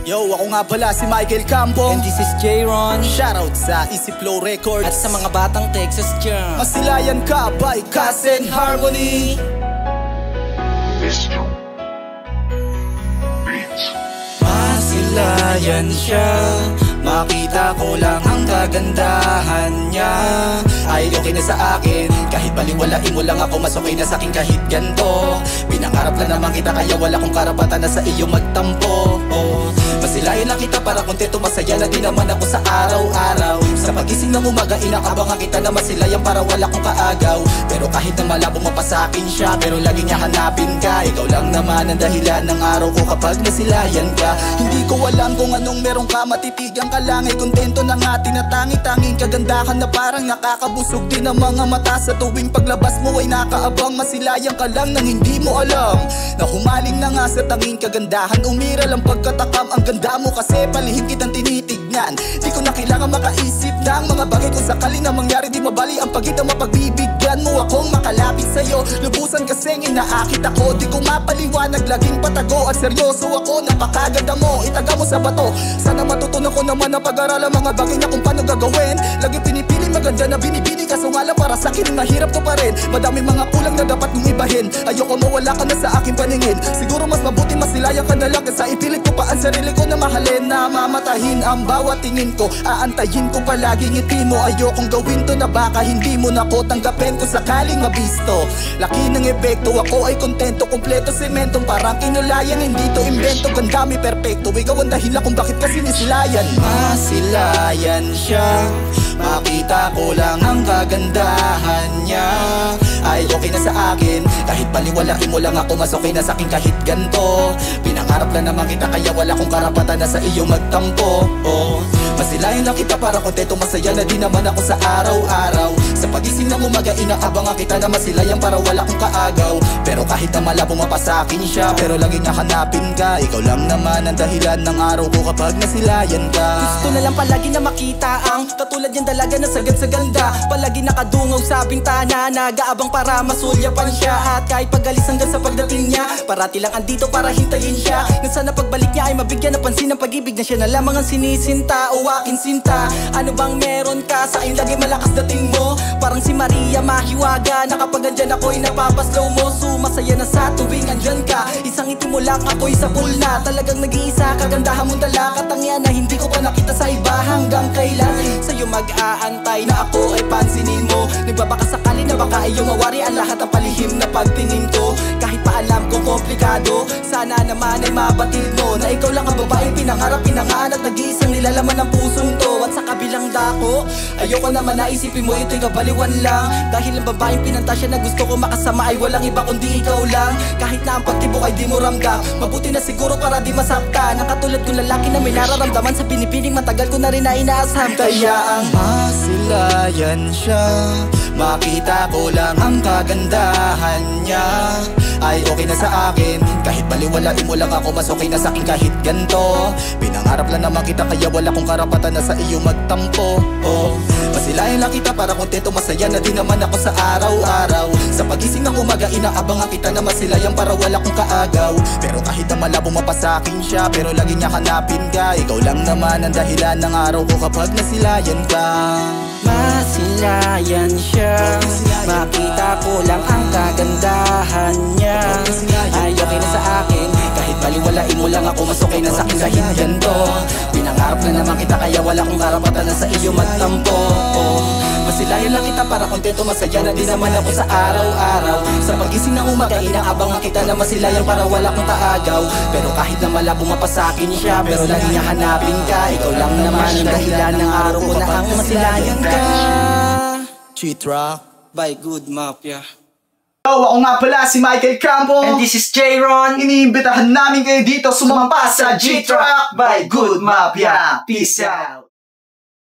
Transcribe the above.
Yo, ako nga pala si Michael Campo. And this is J-Ron. Shoutout sa Easy Flow Records. At sa mga batang Texas dyan. Masilayan ka by Cousin Harmony. Masilayan siya, makita ko lang ang kagandahan niya. Ay okay na sa akin, kahit baliwalain mo lang ako, mas okay na sa akin kahit ganto. Pinangarap na naman kita, kaya wala kong karapatan na sa iyo magtampo. Masilayan lang kita para kontento, masaya na din naman ako sa araw-araw. Sa pagising ng umaga, inaabangan kita na masilayan para wala kong kaagaw. Pero kahit na malabo mo pa sa akin siya, pero lagi niya hanapin ka. Ikaw lang naman ang dahilan ng araw ko kapag nasilayan ka. Hindi ko alam kung anong meron ka, matitigan ka lang. Ay kontento na nga, tinatangi-tanging kagandahan na parang nakakabusog din ang mga mata. Sa tuwing paglabas mo ay nakaabang, masilayan ka lang nang hindi mo alam na humaling na nga sa tanging kagandahan. Umiral ang pagkatakam, ang ganda mo kasi palihim kitang tinitignan. Di ko na kailangan makaisip ng mga bagay kung sakali na mangyari. Di mabali ang pagkita, mapagbibigyan mo akong makalapit sa'yo. Lubusan kasing inaakit ako, di ko mapaliwanag, laging patago at seryoso ako. Napakaganda mo, itaga mo sa bato. Sana matutunan ko naman na pag-aralan mga bagay na kung paano gagawin. Lagi pinipili maganda na binibini, kaso nga lang para sa'kin mahirap to pa rin. Madami mga kulang na dapat kong ibahin. Ayoko mawala ka na sa aking paningin. Siguro mas mabuti masilayan ka na lang kaysa ipilit ko pa ang sarili ko na mahalin. Na mamatahin ang bawat tingin ko, aantayin ko palagi ngiti mo. Ayokong gawin to na baka hindi mo na ko tanggapin kung sakaling mabisto. Laki ng epekto, ako ay kontento, kompleto sementong parang kinulayan. Hindi to invento, ganda mi perfecto. Ikaw ang dahilan kung bakit kasi nisilayan. Masilayan siya, makita ko lang ang kagandahan niya. Ay okay na sa akin, kahit baliwalain mo lang ako, mas okay na sa akin kahit ganto. Pinangarap na naman kita, kaya wala kong karapatan na sa iyo magtampo. Masilayan lang kita para kontento, masaya na din naman ako sa araw-araw. Sa pagising ng umaga, inaabangan kita na masilayan para wala kong kaagaw. Pero kahit na malabo mapa sa akin siya, pero laging nahanapin ka. Ikaw lang naman ang dahilan ng araw ko kapag nasilayan ka. Gusto na lang palagi na makita ang katulad niyang dalaga na sagad sa ganda. Palagi nakadungaw sa bintana, nag-aabang para masulyapan siya. At kahit pagalis hanggang sa pagdating niya, parati lang andito para hintayin siya. Na sana pagbalik niya ay mabigyan ng pansin ng pag-ibig, na siya na lamang ang sinisinta o akin sinta. Ano bang meron ka sa akin, lagi malakas dating mo. Parang si Maria mahiwaga, na kapag andyan ako'y napapaslow mo. Sumasaya na sa tuwing andyan ka. Isang ngiti mo lang ako'y sapul na. Talagang nag-iisa, kagandahan mong dala. Katangian na hindi ko pa nakita sa iba. Hanggang kailan sa'yo mag-aantay na ako ay pansinin mo. Nagbabaka sakali na baka iyong mawari ang lahat ng palihim na pagtingin ko. Kahit pa alam kong komplikado, sana naman ay mabatid mo na ikaw lang ang babaeng pinangarap, pinanganak, nag-iisang nilalaman ng pusong to. At sa kabilang dako, ayoko naman na isipin mo ito'y kabaliwan lang. Dahil ang babaeng pinantasya na gusto ko makasama ay walang iba kundi ikaw lang. Kahit na ang pagtibok ay di mo ramdam, mabuti na siguro para di masakta. Nakatulad kong lalaki na may nararamdaman sa binipining matagal ko na rin na inaasam. Kaya ang masilayan siya, makita ko lang ang kagandahan niya. Ay okay na sa akin, kahit baliwalain mo lang ako, mas okay na sa akin kahit ganto. Pinangarap lang naman kita, kaya wala kong karapatan na sa iyo magtampo. Masilayan lang kita para kontento, masaya na din naman ako sa araw-araw. Sa pagising ng umaga, inaabangan kita na masilayan para wala kong kaagaw. Pero kahit na malabo mapa sa akin siya, pero lagi niya hanapin ka. Ikaw lang naman ang dahilan ng araw ko kapag nasilayan ka. Masilayan siya, makita ko lang ang kagandahan niya. Ay okay na sa akin, kahit baliwalain mo lang ako, mas okay na sa akin kahit ganto. Pinangarap na naman kita, kaya wala kong karapatan na sa iyo magtampo. Masilayan lang kita para kontento, masaya na din naman ako sa araw-araw. Sa pagising ng umaga, inaabangan kita na masilayan para wala kong kaagaw. Pero kahit na malabo mapa sa akin siya, pero lagi niya hanapin ka. Ikaw lang naman ang dahilan ng araw ko na ang masilayan ka. G-Track by Good Mafia. Yo, ako nga pala si Michael Campo. And this is J-Ron. Iniimbitahan namin kayo dito sumampa sa G-Track by Good Mafia. Peace out.